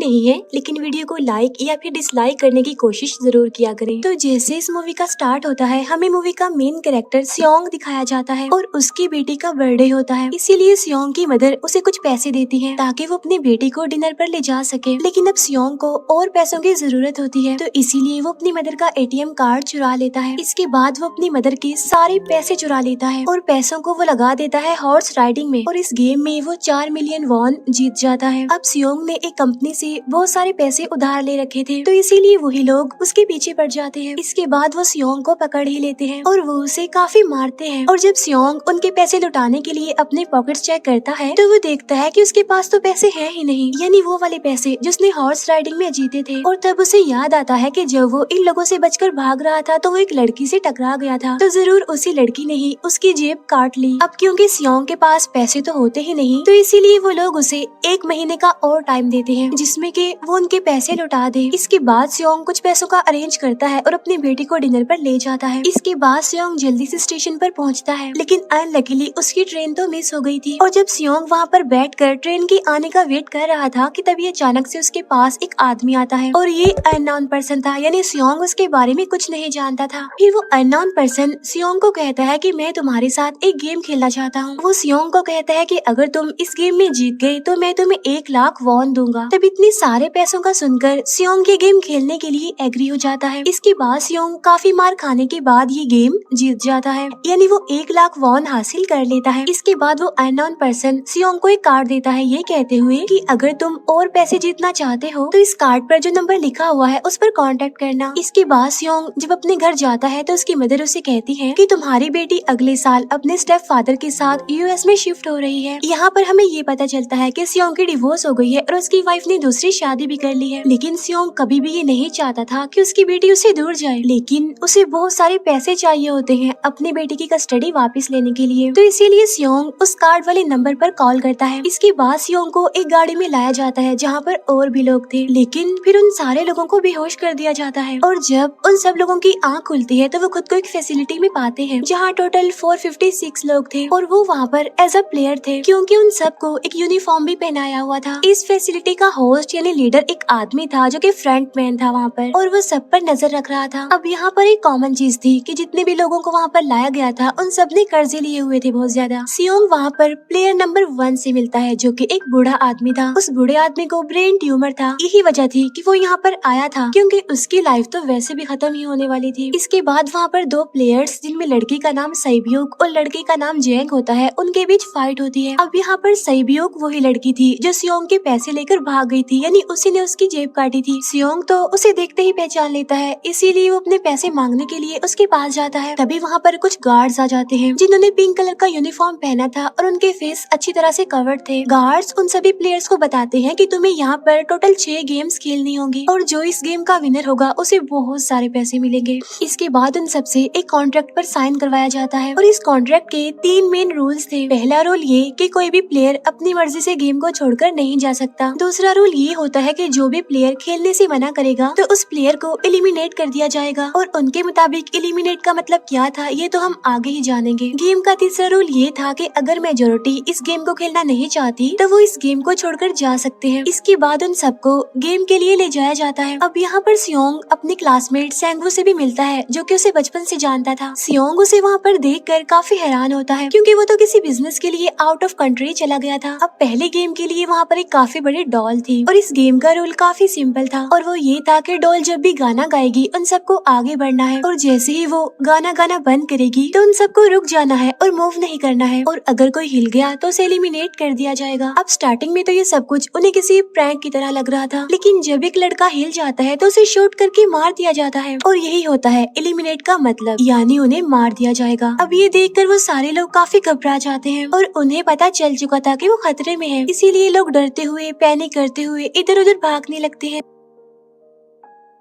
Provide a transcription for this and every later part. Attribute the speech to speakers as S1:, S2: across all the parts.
S1: नहीं है, लेकिन वीडियो को लाइक या फिर डिसलाइक करने की कोशिश जरूर किया करें। तो जैसे इस मूवी का स्टार्ट होता है, हमें मूवी का मेन कैरेक्टर सियोंग दिखाया जाता है और उसकी बेटी का बर्थडे होता है। इसीलिए सियोंग की मदर उसे कुछ पैसे देती है ताकि वो अपनी बेटी को डिनर पर ले जा सके। लेकिन अब सियोंग को और पैसों की जरूरत होती है, तो इसीलिए वो अपनी मदर का ATM कार्ड चुरा लेता है। इसके बाद वो अपनी मदर के सारे पैसे चुरा लेता है और पैसों को वो लगा देता है हॉर्स राइडिंग में, और इस गेम में वो 4 मिलियन वॉन जीत जाता है। अब सियोंग ने एक कंपनी से बहुत सारे पैसे उधार ले रखे थे, तो इसीलिए वही लोग उसके पीछे पड़ जाते हैं। इसके बाद वो सियोंग को पकड़ ही लेते हैं और वो उसे काफी मारते हैं। और जब सियोंग उनके पैसे लुटाने के लिए अपने पॉकेट्स चेक करता है, तो वो देखता है कि उसके पास तो पैसे हैं ही नहीं, यानी वो वाले पैसे जिसने हॉर्स राइडिंग में जीते थे। और तब उसे याद आता है कि जब वो इन लोगों से बचकर भाग रहा था तो वो एक लड़की से टकरा गया था, तो जरूर उसी लड़की ने ही उसकी जेब काट ली। अब क्योंकि सियोंग के पास पैसे तो होते ही नहीं, तो इसीलिए वो लोग उसे 1 महीने का और टाइम देते हैं जिसमें कि वो उनके पैसे लौटा दे। इसके बाद सियोंग कुछ पैसों का अरेंज करता है और अपनी बेटी को डिनर पर ले जाता है। इसके बाद सियोंग जल्दी से स्टेशन पर पहुंचता है, लेकिन अनलकीली उसकी ट्रेन तो मिस हो गई थी। और जब सियोंग वहाँ पर बैठकर ट्रेन के आने का वेट कर रहा था कि तभी अचानक से उसके पास एक आदमी आता है, और ये अननोन पर्सन था, यानी सियोंग उसके बारे में कुछ नहीं जानता था। फिर वो अननोन पर्सन सियोंग को कहता है कि मैं तुम्हारे साथ एक गेम खेलना चाहता हूँ। वो सियोंग को कहता है कि अगर तुम इस गेम में जीत गए तो मैं तुम्हें 1 लाख वॉन दूंगा। तब इतने सारे पैसों का सुनकर सियोंग ये गेम खेलने के लिए एग्री हो जाता है। इसके बाद सियोंग काफी मार खाने के बाद ये गेम जीत जाता है, यानी वो 1 लाख वॉन हासिल कर लेता है। इसके बाद वो अननोन पर्सन सियोंग को एक कार्ड देता है, ये कहते हुए कि अगर तुम और पैसे जीतना चाहते हो तो इस कार्ड पर जो नंबर लिखा हुआ है उस पर कांटेक्ट करना। इसके बाद सियोंग जब अपने घर जाता है तो उसकी मदर उसे कहती है कि तुम्हारी बेटी अगले साल अपने स्टेप फादर के साथ US में शिफ्ट हो रही है। यहाँ पर हमें ये पता चलता है कि सियोंग की डिवोर्स हो गई है और उसकी वाइफ ने दूसरी शादी भी कर ली है। लेकिन सियोंग कभी भी ये नहीं चाहता था कि उसकी बेटी उससे दूर जाए, लेकिन उसे बहुत सारे पैसे चाहिए होते हैं अपनी बेटी की कस्टडी वापस लेने के लिए, तो इसीलिए सियोंग उस कार्ड वाले नंबर पर कॉल करता है। इसके बाद सियोंग को एक गाड़ी में लाया जाता है जहाँ पर और भी लोग थे, लेकिन फिर उन सारे लोगों को बेहोश कर दिया जाता है। और जब उन सब लोगों की आँख खुलती है तो वो खुद को एक फैसिलिटी में पाते हैं जहाँ टोटल 456 लोग थे, और वो वहाँ पर एज अ प्लेयर थे क्योंकि उन सबको एक यूनिफॉर्म भी पहनाया हुआ था। इस फैसिलिटी का होस्ट यानी लीडर एक आदमी था जो कि फ्रंटमैन था वहाँ पर, और वो सब पर नजर रख रहा था। अब यहाँ पर एक कॉमन चीज थी कि जितने भी लोगों को वहाँ पर लाया गया था उन सब ने कर्जे लिए हुए थे बहुत ज्यादा। सियोंग वहाँ पर प्लेयर नंबर 1 से मिलता है जो कि एक बूढ़ा आदमी था। उस बूढ़े आदमी को ब्रेन ट्यूमर था, यही वजह थी कि वो यहाँ पर आया था क्योंकि उसकी लाइफ तो वैसे भी खत्म ही होने वाली थी। इसके बाद वहाँ पर 2 प्लेयर्स जिनमें लड़की का नाम सैब्यूक और लड़के का नाम जेंग होता है, उनके बीच फाइट होती है। अब यहाँ पर सैब्यूक वही लड़की थी जो सियोंग के पैसे लेकर भाग गई थी, यानी उसी ने उसकी जेब काटी थी। सियोंग तो उसे देखते ही पहचान लेता है, इसीलिए वो अपने पैसे मांगने के लिए उसके पास जाता है। तभी वहाँ पर कुछ गार्ड्स आ जाते हैं जिन्होंने पिंक कलर का यूनिफॉर्म पहना था और उनके फेस अच्छी तरह से कवर्ड थे। गार्ड्स उन सभी प्लेयर्स को बताते हैं कि तुम्हें यहाँ पर टोटल 6 गेम्स खेलनी होंगी और जो इस गेम का विनर होगा उसे बहुत सारे पैसे मिलेंगे। इसके बाद उन सबसे एक कॉन्ट्रैक्ट पर साइन करवाया जाता है, और इस कॉन्ट्रैक्ट के 3 मेन रूल्स थे। पहला रूल ये कि कोई भी प्लेयर अपनी मर्जी से गेम को छोड़कर नहीं जा सकता। दूसरा रूल ये होता है कि जो भी प्लेयर खेलने से मना करेगा तो उस प्लेयर को एलिमिनेट कर दिया जाएगा, और उनके मुताबिक एलिमिनेट का मतलब क्या था ये तो हम आगे ही जानेंगे। गेम का तीसरा रूल ये था कि अगर मेजोरिटी इस गेम को खेलना नहीं चाहती तो वो इस गेम को छोड़कर जा सकते हैं। इसके बाद उन सबको गेम के लिए ले जाया जाता है। अब यहाँ पर सियोंग अपने क्लासमेट सेंगवू से भी मिलता है जो कि उसे बचपन से जानता था। सियोंग उसे वहाँ पर देखकर काफी हैरान होता है क्योंकि वो तो किसी बिजनेस के लिए आउट ऑफ कंट्री चला गया था। अब पहले गेम के लिए वहाँ पर एक काफी बड़ी डॉल थी, और इस गेम का रूल काफी सिंपल था, और वो ये था कि डॉल जब भी गाना गाएगी उन सबको आगे बढ़ना है, और जैसे ही वो गाना गाना बंद करेगी तो उन सबको रुक जाना है और मूव नहीं करना है, और अगर कोई हिल गया तो उसे एलिमिनेट कर दिया जाएगा। अब स्टार्टिंग में तो ये सब कुछ उन्हें किसी प्रैंक की तरह लग रहा था, लेकिन जब एक लड़का हिल जाता है तो उसे शूट करके मार दिया जाता है, और यही होता है एलिमिनेट का मतलब, यानी उन्हें मार दिया जाएगा। अब ये देखकर वो सारे लोग काफी घबरा जाते हैं, और उन्हें पता चल चुका था कि वो खतरे में है, इसीलिए लोग डरते हुए पैनिक करते हुए इधर उधर भागने लगते हैं।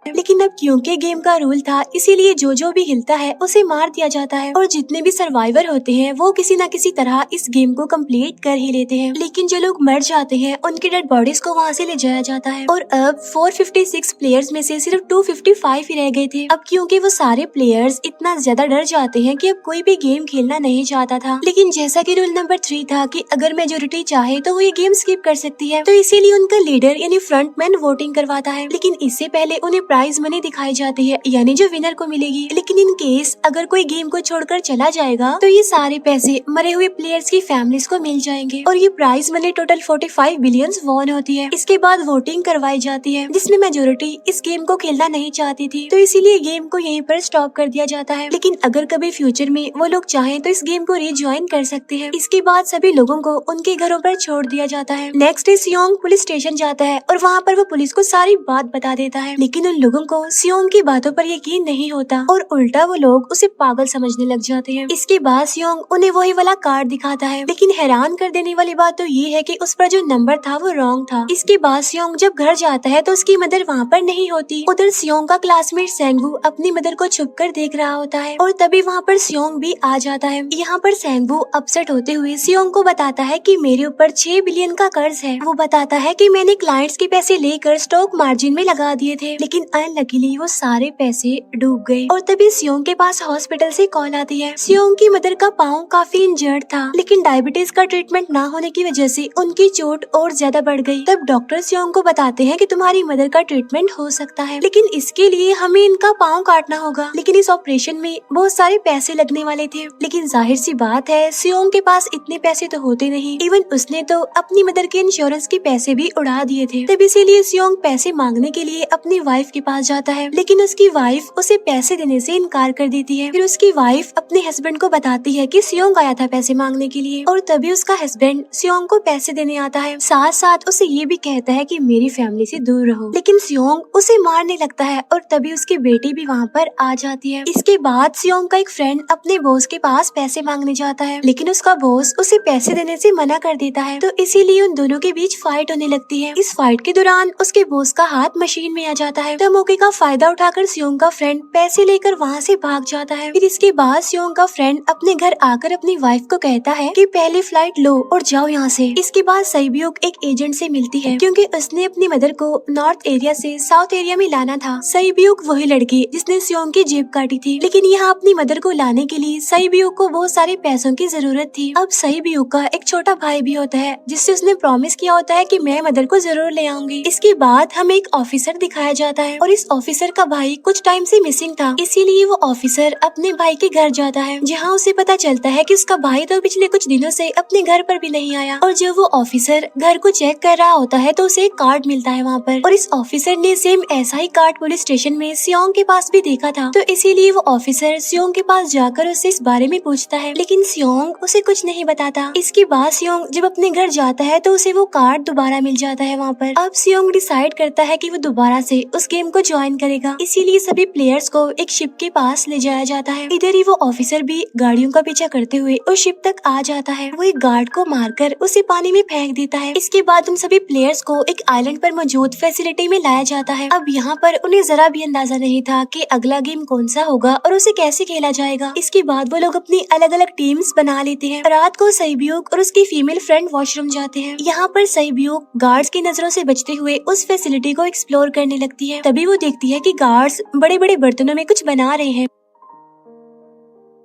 S1: लेकिन अब क्योंकि गेम का रूल था, इसीलिए जो भी हिलता है उसे मार दिया जाता है और जितने भी सर्वाइवर होते हैं वो किसी न किसी तरह इस गेम को कंप्लीट कर ही लेते हैं। लेकिन जो लोग मर जाते हैं उनकी डेड बॉडीज को वहाँ से ले जाया जाता है और अब 456 प्लेयर्स में से सिर्फ 255 ही रह गए थे। अब क्योंकि वो सारे प्लेयर्स इतना ज्यादा डर जाते हैं कि अब कोई भी गेम खेलना नहीं चाहता था। लेकिन जैसा कि रूल नंबर 3 था कि अगर मेजोरिटी चाहे तो वो ये गेम स्किप कर सकती है, तो इसीलिए उनका लीडर यानी फ्रंटमैन वोटिंग करवाता है। लेकिन इससे पहले उन्हें प्राइज मनी दिखाई जाती है, यानी जो विनर को मिलेगी। लेकिन इन केस अगर कोई गेम को छोड़कर चला जाएगा तो ये सारे पैसे मरे हुए प्लेयर्स की फैमिलीज को मिल जाएंगे और ये prize money total 45 billion won होती है। इसके बाद वोटिंग करवाई जाती है जिसमें मेजोरिटी इस गेम को खेलना नहीं चाहती थी, तो इसीलिए गेम को यहीं पर स्टॉप कर दिया जाता है। लेकिन अगर कभी फ्यूचर में वो लोग चाहें तो इस गेम को रीज्वाइन कर सकते हैं। इसके बाद सभी लोगों को उनके घरों पर छोड़ दिया जाता है। नेक्स्ट डे सियोंग पुलिस स्टेशन जाता है और वहाँ पर वो पुलिस को सारी बात बता देता है। लेकिन उन लोगों को सियोंग की बातों पर यकीन नहीं होता और उल्टा वो लोग उसे पागल समझने लग जाते हैं। इसके बाद सियोंग उन्हें वही वाला कार्ड दिखाता है, लेकिन हैरान कर देने वाली बात तो ये है कि उस पर जो नंबर था वो रॉन्ग था। इसके बाद सियोंग जब घर जाता है तो उसकी मदर वहाँ पर नहीं होती। उधर सियोंग का क्लासमेट सेंगू अपनी मदर को छुप कर देख रहा होता है और तभी वहाँ पर सियोंग भी आ जाता है। यहाँ पर सेंगू अपसेट होते हुए सियोंग को बताता है कि मेरे ऊपर 6 बिलियन का कर्ज है। वो बताता है कि मैंने क्लाइंट्स के पैसे लेकर स्टॉक मार्जिन में लगा दिए थे, लेकिन अनलकीली वो सारे पैसे डूब गए। और तभी सियोंग के पास हॉस्पिटल से कॉल आती है। सियोंग की मदर का पाँव काफी इंजर्ड था, लेकिन डायबिटीज का ट्रीटमेंट ना होने की वजह से उनकी चोट और ज्यादा बढ़ गई। तब डॉक्टर सियोंग को बताते हैं कि तुम्हारी मदर का ट्रीटमेंट हो सकता है, लेकिन इसके लिए हमें इनका पाँव काटना होगा। लेकिन इस ऑपरेशन में बहुत सारे पैसे लगने वाले थे, लेकिन जाहिर सी बात है सियोंग के पास इतने पैसे तो होते नहीं। इवन उसने तो अपनी मदर के इंश्योरेंस के पैसे भी उड़ा दिए थे। तब इसीलिए सियोंग पैसे मांगने के लिए अपनी वाइफ के पास जाता है, लेकिन उसकी वाइफ उसे पैसे देने से इनकार कर देती है। फिर उसकी वाइफ अपने हस्बैंड को बताती है कि सियोंग आया था पैसे मांगने के लिए और तभी उसका हस्बैंड सियोंग को पैसे देने आता है। साथ साथ उसे ये भी कहता है कि मेरी फैमिली से दूर रहो। लेकिन सियोंग उसे मारने लगता है और तभी उसकी बेटी भी वहाँ पर आ जाती है। इसके बाद सियोंग का एक फ्रेंड अपने बॉस के पास पैसे मांगने जाता है, लेकिन उसका बॉस उसे पैसे देने से मना कर देता है, तो इसीलिए उन दोनों के बीच फाइट होने लगती है। इस फाइट के दौरान उसके बॉस का हाथ मशीन में आ जाता है, तो मौके का फायदा उठाकर सियोंग का फ्रेंड पैसे लेकर वहाँ से भाग जाता है। फिर इसके बाद सियोंग का फ्रेंड अपने घर आकर अपनी वाइफ को कहता है कि पहले फ्लाइट लो और जाओ यहाँ से। इसके बाद सईब्यूक एक एजेंट से मिलती है, क्योंकि उसने अपनी मदर को नॉर्थ एरिया से साउथ एरिया में लाना था। सईब्यूक वही लड़की जिसने सियोंग की जेब काटी थी, लेकिन यहाँ अपनी मदर को लाने के लिए सईब्यूक को बहुत सारे पैसों की जरूरत थी। अब सईब्यूक का एक छोटा भाई भी होता है जिससे उसने प्रॉमिस किया होता है कि मैं मदर को जरूर ले आऊंगी। इसके बाद हमें एक ऑफिसर दिखाया जाता है और इस ऑफिसर का भाई कुछ टाइम से मिसिंग था, इसीलिए वो ऑफिसर अपने भाई के घर जाता है, जहाँ उसे पता चलता है कि उसका भाई तो पिछले कुछ दिनों से अपने घर पर भी नहीं आया। और जब वो ऑफिसर घर को चेक कर रहा होता है तो उसे एक कार्ड मिलता है वहाँ पर, और इस ऑफिसर ने सेम ऐसा ही कार्ड पुलिस स्टेशन में सियोंग के पास भी देखा था, तो इसीलिए वो ऑफिसर सियोंग के पास जाकर उससे इस बारे में पूछता है, लेकिन सियोंग उसे कुछ नहीं बताता। इसके बाद सियोंग जब अपने घर जाता है तो उसे वो कार्ड दोबारा मिल जाता है वहाँ पर। अब सियोंग डिसाइड करता है कि वो दोबारा से उस गेम को ज्वाइन करेगा, इसीलिए सभी प्लेयर्स को एक शिप के पास ले जाया जाता है। इधर ही वो ऑफिसर भी गाड़ियों का पीछा करते हुए उस शिप तक आ जाता है। वो एक गार्ड को मारकर उसे पानी में फेंक देता है। इसके बाद उन सभी प्लेयर्स को एक आइलैंड पर मौजूद फैसिलिटी में लाया जाता है। अब यहाँ पर उन्हें जरा भी अंदाजा नहीं था कि अगला गेम कौन सा होगा और उसे कैसे खेला जाएगा। इसके बाद वो लोग अपनी अलग अलग टीम्स बना लेते हैं। रात को सईब्यूक और उसकी फीमेल फ्रेंड वॉशरूम जाते हैं। यहाँ पर सईब्यूक गार्ड्स की नजरों से बचते हुए उस फैसिलिटी को एक्सप्लोर करने लगती है। तभी वो देखती है कि गार्ड्स बड़े बड़े बर्तनों में कुछ बना रहे हैं,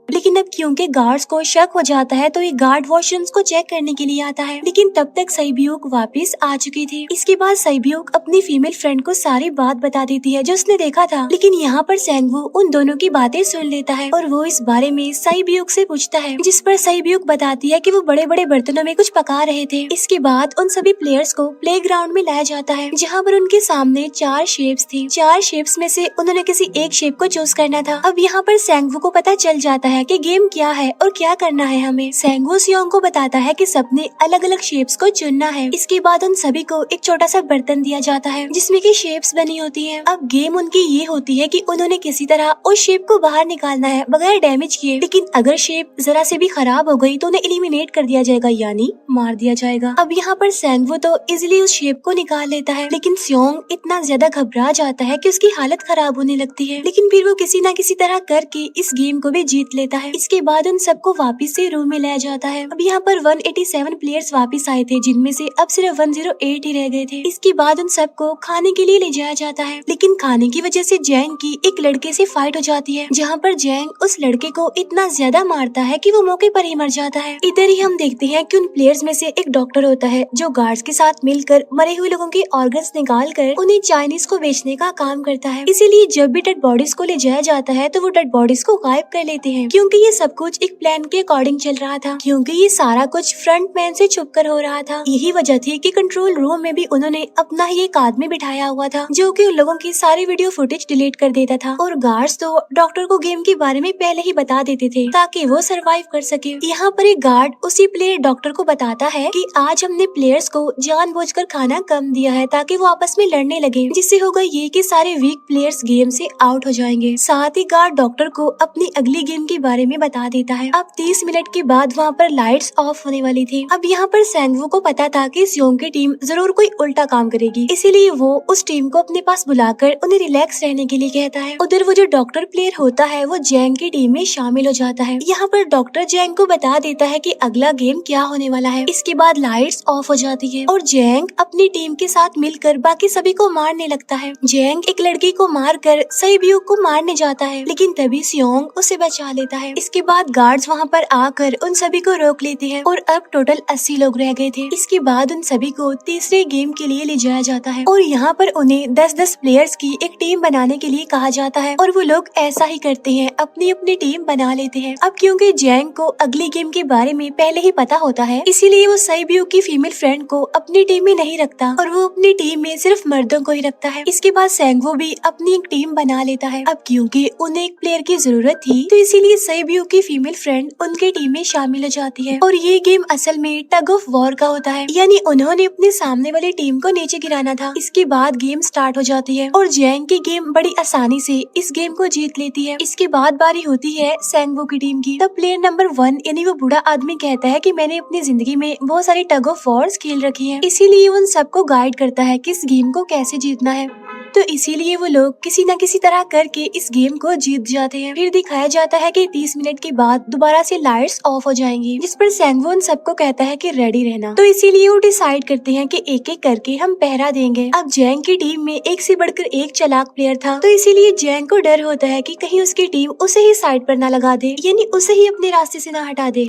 S1: लेकिन अब क्योंकि गार्ड्स को शक हो जाता है तो ये गार्ड वॉशरूम्स को चेक करने के लिए आता है, लेकिन तब तक सईब्यूक वापस आ चुकी थी। इसके बाद सईब्यूक अपनी फीमेल फ्रेंड को सारी बात बता देती है जो उसने देखा था, लेकिन यहाँ पर सेंगवू उन दोनों की बातें सुन लेता है और वो इस बारे में सईब्यूक से पूछता है, जिस पर सईब्यूक बताती है कि वो बड़े बड़े बर्तनों में कुछ पका रहे थे। इसके बाद उन सभी प्लेयर्स को प्ले ग्राउंड में लाया जाता है, जहाँ पर उनके सामने 4 शेप्स थी। 4 शेप्स में से उन्होंने किसी एक शेप को चूज करना था। अब यहाँ पर सेंगवू को पता चल जाता है है कि गेम क्या है और क्या करना है हमें। सेंगवू सियोंग को बताता है कि सबने अलग अलग शेप्स को चुनना है। इसके बाद उन सभी को एक छोटा सा बर्तन दिया जाता है जिसमें की शेप्स बनी होती है। अब गेम उनकी ये होती है कि उन्होंने किसी तरह उस शेप को बाहर निकालना है बगैर डैमेज किए। लेकिन अगर शेप जरा से भी खराब हो गई तो उन्हें एलिमिनेट कर दिया जाएगा, यानी मार दिया जाएगा। अब यहाँ पर सेंगवू तो इजिली उस शेप को निकाल लेता है, लेकिन सियोंग इतना ज्यादा घबरा जाता है कि उसकी हालत खराब होने लगती है। लेकिन फिर वो किसी न किसी तरह करके इस गेम को भी जीत लेता है। इसके बाद उन सबको वापस से रूम में लाया जाता है। अब यहाँ पर 187 प्लेयर्स वापस आए थे, जिनमें से अब सिर्फ 108 ही रह गए थे। इसके बाद उन सबको खाने के लिए ले जाया जाता है, लेकिन खाने की वजह से जैंग की एक लड़के से फाइट हो जाती है, जहाँ पर जैंग उस लड़के को इतना ज्यादा मारता है कि वो मौके पर ही मर जाता है। इधर ही हम देखते हैं कि उन प्लेयर्स में से एक डॉक्टर होता है जो गार्ड्स के साथ मिलकर मरे हुए लोगों के ऑर्गन्स निकाल कर उन्हें चाइनीज को बेचने का काम करता है। इसीलिए जब भी डेड बॉडीज को ले जाया जाता है तो वो डेड बॉडीज को गायब कर लेते हैं, क्योंकि ये सब कुछ एक प्लान के अकॉर्डिंग चल रहा था, क्योंकि ये सारा कुछ फ्रंट मैन से छुप कर हो रहा था। यही वजह थी कि कंट्रोल रूम में भी उन्होंने अपना ही एक आदमी बिठाया हुआ था जो कि उन लोगों की सारी वीडियो फुटेज डिलीट कर देता था। और गार्ड्स तो डॉक्टर को गेम के बारे में पहले ही बता देते थे ताकि वो सरवाइव कर सके। यहाँ पर एक गार्ड उसी प्लेयर डॉक्टर को बताता है कि आज हमने प्लेयर्स को जानबूझकर खाना कम दिया है ताकि वो आपस में लड़ने लगे, जिससे होगा ये कि सारे वीक प्लेयर्स गेम से आउट हो जाएंगे। साथ ही गार्ड डॉक्टर को अपनी अगली गेम के बारे में बता देता है। अब 30 मिनट के बाद वहाँ पर लाइट्स ऑफ होने वाली थी। अब यहाँ पर सेंगवू को पता था कि सियोंग की टीम जरूर कोई उल्टा काम करेगी, इसीलिए वो उस टीम को अपने पास बुलाकर उन्हें रिलैक्स रहने के लिए कहता है। उधर वो जो डॉक्टर प्लेयर होता है वो जैंग की टीम में शामिल हो जाता है। यहाँ पर डॉक्टर जैंग को बता देता है कि अगला गेम क्या होने वाला है। इसके बाद लाइट्स ऑफ हो जाती है और जैंग अपनी टीम के साथ मिलकर बाकी सभी को मारने लगता है। जैंग एक लड़की को मारकर सईब्यू को मारने जाता है, लेकिन तभी सियोंग उसे बचा लेता है। इसके बाद गार्ड्स वहाँ पर आकर उन सभी को रोक लेते हैं और अब टोटल 80 लोग रह गए थे। इसके बाद उन सभी को तीसरे गेम के लिए ले जाया जाता है और यहाँ पर उन्हें 10-10 प्लेयर्स की एक टीम बनाने के लिए कहा जाता है और वो लोग ऐसा ही करते हैं, अपनी अपनी टीम बना लेते हैं। अब क्योंकि जैंग को अगली गेम के बारे में पहले ही पता होता है, इसीलिए वो सईब्यू की फीमेल फ्रेंड को अपनी टीम में नहीं रखता और वो अपनी टीम में सिर्फ मर्दों को ही रखता है। इसके बाद सेंगवू भी अपनी एक टीम बना लेता है। अब क्योंकि उन्हें एक प्लेयर की जरूरत थी तो इसीलिए सईब्यू की फीमेल फ्रेंड उनके टीम में शामिल हो जाती है और ये गेम असल में टग ऑफ वॉर का होता है, यानी उन्होंने अपने सामने वाली टीम को नीचे गिराना था। इसके बाद गेम स्टार्ट हो जाती है और जैंग की गेम बड़ी आसानी से इस गेम को जीत लेती है। इसके बाद बारी होती है सेंगवू की टीम की। तब प्लेयर नंबर 1 यानी वो बूढ़ा आदमी कहता है कि मैंने अपनी जिंदगी में बहुत सारी टग ऑफ वॉर्स खेल रखी है, इसीलिए उन सबको गाइड करता है कि इस गेम को कैसे जीतना है। तो इसीलिए वो लोग किसी न किसी तरह करके इस गेम को जीत जाते हैं। फिर दिखाया जाता है कि 30 मिनट के बाद दोबारा से लाइट्स ऑफ हो जाएंगी, जिस पर सेंगवू उन सबको कहता है कि रेडी रहना। तो इसीलिए वो डिसाइड करते हैं कि एक एक करके हम पहरा देंगे। अब जैंग की टीम में एक से बढ़कर एक चालाक प्लेयर था, तो इसीलिए जैंग को डर होता है कि कहीं उसकी टीम उसे ही साइड पर न लगा दे, यानी उसे ही अपने रास्ते से न हटा दे।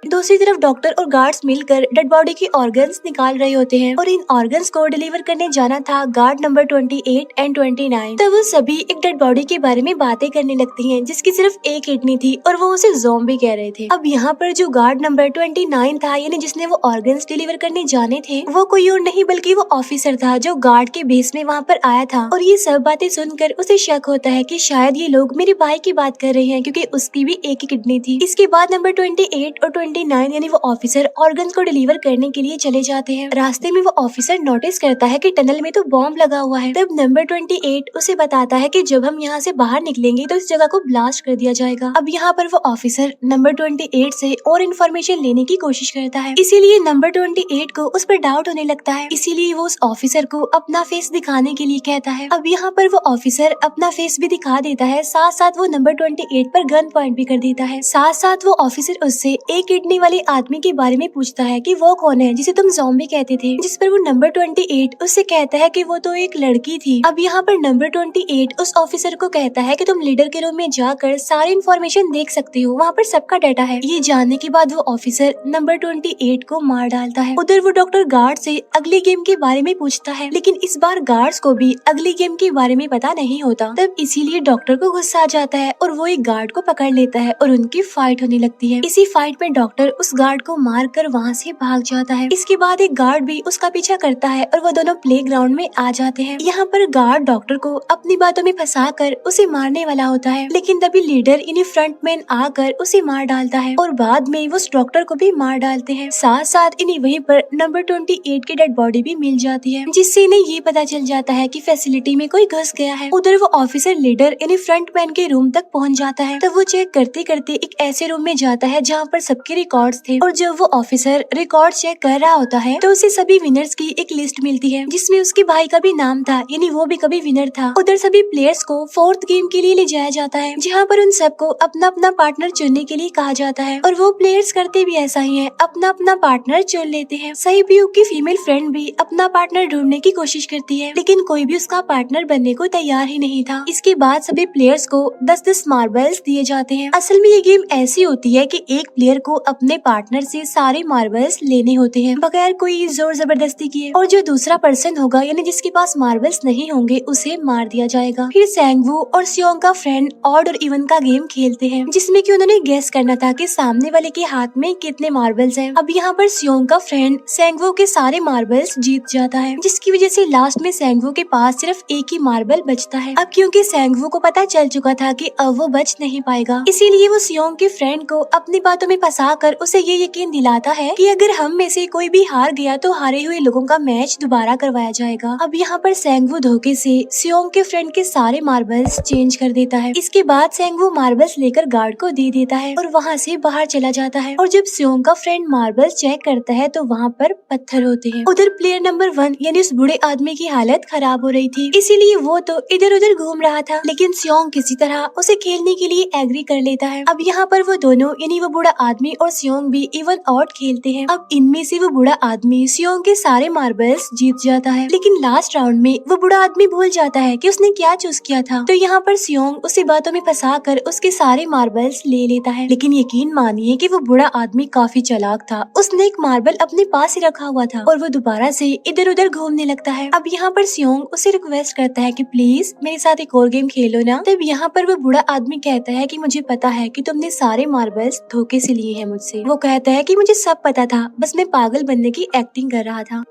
S1: दूसरी तरफ डॉक्टर और गार्ड्स मिलकर डेड बॉडी के ऑर्गन्स निकाल रहे होते हैं और इन ऑर्गन्स को डिलीवर करने जाना था गार्ड नंबर 28 एंड 29। तब वो सभी एक डेड बॉडी के बारे में बातें करने लगती हैं जिसकी सिर्फ एक किडनी थी और वो उसे ज़ॉम्बी कह रहे थे। अब यहाँ पर जो गार्ड नंबर 29 था, यानी जिसने वो ऑर्गन्स डिलीवर करने जाने थे, वो कोई और नहीं बल्कि वो ऑफिसर था जो गार्ड के बेस में वहाँ पर आया था। और ये सब बातें सुनकर उसे शक होता है कि शायद ये लोग मेरे भाई की बात कर रहे हैं, क्योंकि उसकी भी एक ही किडनी थी। इसके बाद नंबर 28 और 29 यानी वो ऑफिसर ऑर्गन को डिलीवर करने के लिए चले जाते हैं। रास्ते में वो ऑफिसर नोटिस करता है कि टनल में तो बॉम्ब लगा हुआ है। तब नंबर 28 उसे बताता है कि जब हम यहाँ से बाहर निकलेंगे तो इस जगह को ब्लास्ट कर दिया जाएगा। अब यहाँ पर वो ऑफिसर नंबर 28 से और इन्फॉर्मेशन लेने की कोशिश करता है, इसीलिए नंबर 28 को उस पर डाउट होने लगता है। इसीलिए वो उस ऑफिसर को अपना फेस दिखाने के लिए कहता है। अब यहाँ पर वो ऑफिसर अपना फेस भी दिखा देता है, साथ साथ वो नंबर 28 पर गन पॉइंट भी कर देता है। साथ साथ वो ऑफिसर उससे एक किडनी वाले आदमी के बारे में पूछता है कि वो कौन है जिसे तुम ज़ॉम्बी कहते थे, जिस पर वो नंबर 28 उससे कहता है कि वो तो एक लड़की थी। अब यहाँ पर नंबर 28 उस ऑफिसर को कहता है कि तुम लीडर के रूम में जाकर सारी इन्फॉर्मेशन देख सकते हो, वहाँ पर सबका डाटा है। ये जानने के बाद वो ऑफिसर नंबर 28 को मार डालता है। उधर वो डॉक्टर गार्ड से अगली गेम के बारे में पूछता है, लेकिन इस बार गार्ड्स को भी अगली गेम के बारे में पता नहीं होता। तब इसीलिए डॉक्टर को गुस्सा आ जाता है और वो एक गार्ड को पकड़ लेता है और उनकी फाइट होने लगती है। इसी फाइट में डॉक्टर उस गार्ड को मार कर वहाँ से भाग जाता है। इसके बाद एक गार्ड भी उसका पीछा करता है और वो दोनों प्लेग्राउंड में आ जाते हैं। यहाँ पर गार्ड डॉक्टर को अपनी बातों में फंसा कर उसे मारने वाला होता है, लेकिन तभी लीडर यानी फ्रंटमैन आकर उसे मार डालता है और बाद में वो उस डॉक्टर को भी मार डालते हैं। साथ साथ इन्हें वहीं पर नंबर 28 की डेड बॉडी भी मिल जाती है, जिससे इन्हें ये पता चल जाता है कि फैसिलिटी में कोई घुस गया है। उधर वो ऑफिसर लीडर यानी फ्रंटमैन के रूम तक पहुंच जाता है। तब वो चेक करते करते एक ऐसे रूम में जाता है जहाँ पर सबके रिकॉर्ड्स थे, और जब वो ऑफिसर रिकॉर्ड चेक कर रहा होता है तो उसे सभी विनर्स की एक लिस्ट मिलती है, जिसमें उसके भाई का भी नाम था, यानी वो भी कभी विनर था। उधर सभी प्लेयर्स को 4th गेम के लिए ले जाया जाता है, जहाँ पर उन सबको अपना अपना पार्टनर चुनने के लिए कहा जाता है, और वो प्लेयर्स करते भी ऐसा ही है, अपना अपना पार्टनर चुन लेते हैं। सहीब्यूक की फीमेल फ्रेंड भी अपना पार्टनर ढूंढने की कोशिश करती है, लेकिन कोई भी उसका पार्टनर बनने को तैयार ही नहीं था। इसके बाद सभी प्लेयर्स को 10-10 मार्बल्स दिए जाते हैं। असल में ये गेम ऐसी होती है कि एक प्लेयर को अपने पार्टनर से सारे मार्बल्स लेने होते हैं बगैर कोई जोर जबरदस्ती किए, और जो दूसरा पर्सन होगा यानी जिसके पास मार्बल्स नहीं होंगे उसे मार दिया जाएगा। फिर सैंगवू और सियोंग का फ्रेंड ऑड और इवन का गेम खेलते हैं, जिसमें कि उन्होंने गेस करना था कि सामने वाले के हाथ में कितने मार्बल्स हैं। अब यहाँ पर सियोंग का फ्रेंड सैंगवू के सारे मार्बल्स जीत जाता है, जिसकी वजह से लास्ट में सैंगवू के पास सिर्फ एक ही मार्बल बचता है। अब क्योंकि सैंगवू को पता चल चुका था कि अब वो बच नहीं पाएगा, इसीलिए वो सियोंग के फ्रेंड को अपनी बातों में फंसा कर उसे ये यकीन दिलाता है कि अगर हम में से कोई भी हार गया तो हारे हुए लोगों का मैच दोबारा करवाया जाएगा। अब यहाँ पर सैंगवू धोखे से सियोंग के फ्रेंड के सारे मार्बल्स चेंज कर देता है। इसके बाद सैंगवू मार्बल्स लेकर गार्ड को दे देता है और वहाँ से बाहर चला जाता है, और जब सियोंग का फ्रेंड मार्बल्स चेक करता है तो वहाँ पर पत्थर होते हैं। उधर प्लेयर नंबर 1 यानी उस बूढ़े आदमी की हालत खराब हो रही थी, इसीलिए वो तो इधर उधर घूम रहा था, लेकिन सियोंग किसी तरह उसे खेलने के लिए एग्री कर लेता है। अब यहाँ पर वो दोनों यानी वो बूढ़ा आदमी और सियोंग भी इवन आउट खेलते हैं। अब इनमें से वो बूढ़ा आदमी सियोंग के सारे मार्बल्स जीत जाता है, लेकिन लास्ट राउंड में वो बूढ़ा आदमी भूल जाता है कि उसने क्या चूज किया था। तो यहाँ पर सियोंग उसे बातों में फंसा कर उसके सारे मार्बल्स ले लेता है, लेकिन यकीन मानिए कि वो बूढ़ा आदमी काफी चालाक था। उसने एक मार्बल अपने पास ही रखा हुआ था और वो दोबारा से इधर उधर घूमने लगता है। अब यहाँ पर सियोंग उसे रिक्वेस्ट करता है कि प्लीज मेरे साथ एक और गेम खेलो ना। तब यहाँ पर वो बूढ़ा आदमी कहता है कि मुझे पता है कि तुमने सारे मार्बल्स धोखे से लिए हैं मुझसे। वो कहता है कि मुझे सब पता था, बस मैं पागल बनने की एक्टिंग कर रहा था।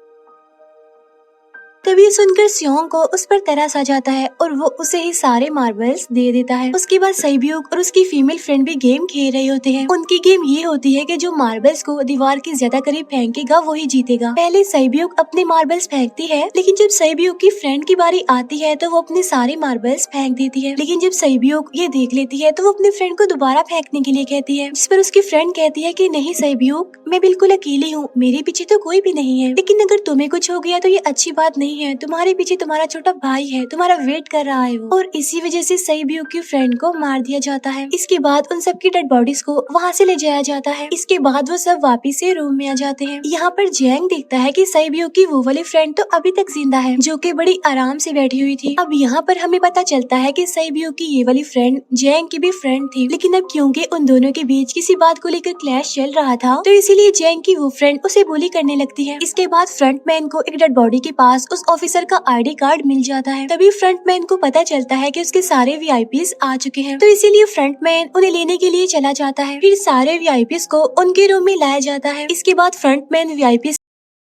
S1: तभी सुनकर सियोंग को उस पर तरस आ जाता है और वो उसे ही सारे मार्बल्स दे देता है। उसके बाद सहीब्यूक और उसकी फीमेल फ्रेंड भी गेम खेल रहे होते हैं। उनकी गेम ये होती है कि जो मार्बल्स को दीवार के ज्यादा करीब फेंकेगा वो ही जीतेगा। पहले सहीब्यूक अपने मार्बल्स फेंकती है, लेकिन जब सहीब्यूक की फ्रेंड की बारी आती है तो वो अपने सारे मार्बल्स फेंक देती है, लेकिन जब सहीब्यूक ये देख लेती है तो वो अपने फ्रेंड को दोबारा फेंकने के लिए कहती है, जिस पर उसकी फ्रेंड कहती है कि नहीं सहीब्यूक, मैं बिल्कुल अकेली हूँ, मेरे पीछे तो कोई भी नहीं है, लेकिन अगर तुम्हें कुछ हो गया तो ये अच्छी बात नहीं है, तुम्हारे पीछे तुम्हारा छोटा भाई है, तुम्हारा वेट कर रहा है वो। और इसी वजह से सहीब्यूक की फ्रेंड को मार दिया जाता है। इसके बाद उन सबकी डेड बॉडीज को वहाँ से ले जाया जाता है। इसके बाद वो सब वापिस से रूम में आ जाते हैं। यहाँ पर जैंग देखता है कि सहीब्यूक की वो वाली फ्रेंड तो अभी तक जिंदा है, जो कि बड़ी आराम से बैठी हुई थी। अब यहाँ पर हमें पता चलता है कि सहीब्यूक की ये वाली फ्रेंड जैंग की भी फ्रेंड थी, लेकिन अब क्योंकि उन दोनों के बीच किसी बात को लेकर क्लैश चल रहा था तो इसीलिए जैंग की वो फ्रेंड उसे बुली करने लगती है। इसके बाद फ्रंटमैन को एक डेड बॉडी के पास उस ऑफिसर का आईडी कार्ड मिल जाता है। तभी फ्रंटमैन को पता चलता है कि उसके सारे वीआईपीज आ चुके हैं, तो इसीलिए फ्रंटमैन उन्हें लेने के लिए चला जाता है। फिर सारे वीआईपीज को उनके रूम में लाया जाता है। इसके बाद फ्रंटमैन वीआईपीज